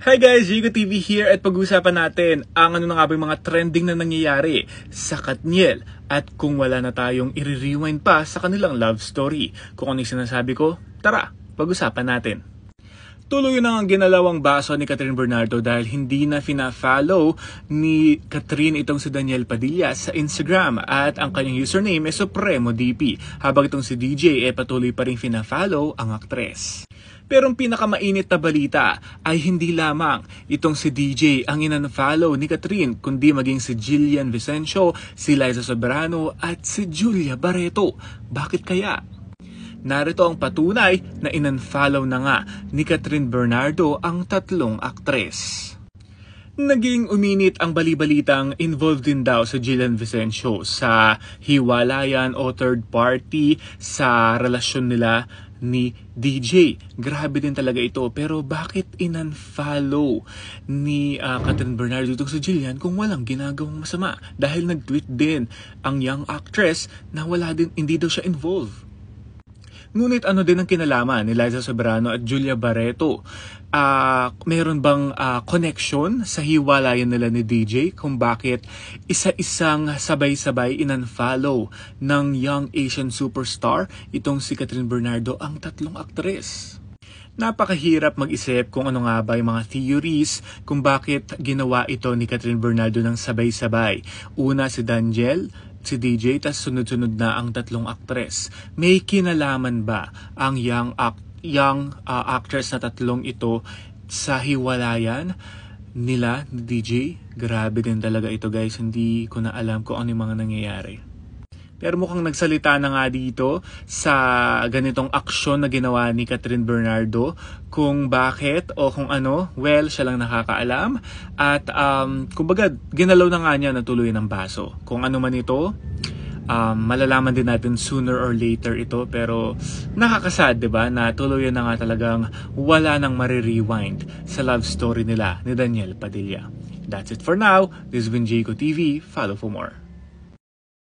Hi guys, Jigo TV here at pag-uusapan natin ang ano na nga ba yung mga trending na nangyayari sa Katniel at kung wala na tayong i-rewind pa sa kanilang love story. Kung ano yung sinasabi ko, tara, pag-usapan natin. Tuloy na ang ginalawang baso ni Catherine Bernardo dahil hindi na fina-follow ni Catherine itong si Daniel Padilla sa Instagram at ang kanyang username ay Supremo DP habang itong si DJ ay patuloy pa rin fina-follow ang aktres. Pero ang pinakamainit na balita ay hindi lamang itong si DJ ang in-unfollow ni Catherine kundi maging si Jillian Vicencio, si Liza Soberano at si Julia Barreto. Bakit kaya? Narito ang patunay na in-unfollow na nga ni Catherine Bernardo ang tatlong aktres. Naging uminit ang balibalitang involved din daw si Jillian Vicencio sa hiwalayan o third party sa relasyon nila ni DJ. Grabe din talaga ito. Pero bakit in-unfollow ni Catherine Bernardo itong si Jillian kung walang ginagawang masama? Dahil nag-tweet din ang young actress na hindi daw siya involved. Ngunit ano din ang kinalaman ni Liza Soberano at Julia Barreto? Meron bang connection sa hiwalayan nila ni DJ kung bakit isa-isang sabay-sabay in-unfollow ng young Asian superstar itong si Catherine Bernardo ang tatlong aktres? Napakahirap mag-isip kung ano nga ba yung mga theories kung bakit ginawa ito ni Catherine Bernardo ng sabay-sabay. Una si Daniel, si DJ, tas sunod-sunod na ang tatlong aktres. May kinalaman ba ang young actress na tatlong ito sa hiwalayan nila ni DJ? Grabe din talaga ito guys, hindi ko na alam kung ano yung mga nangyayari. Pero mukhang nagsalita na nga dito sa ganitong aksyon na ginawa ni Catherine Bernardo kung bakit o kung ano, well, siya lang nakakaalam. At kumbaga, ginalaw na nga niya na tuloy ng baso. Kung ano man ito, malalaman din natin sooner or later ito. Pero nakakasad, diba, na tuloy na nga talagang wala nang marirewind sa love story nila ni Daniel Padilla. That's it for now. This has been Jigo TV. Follow for more.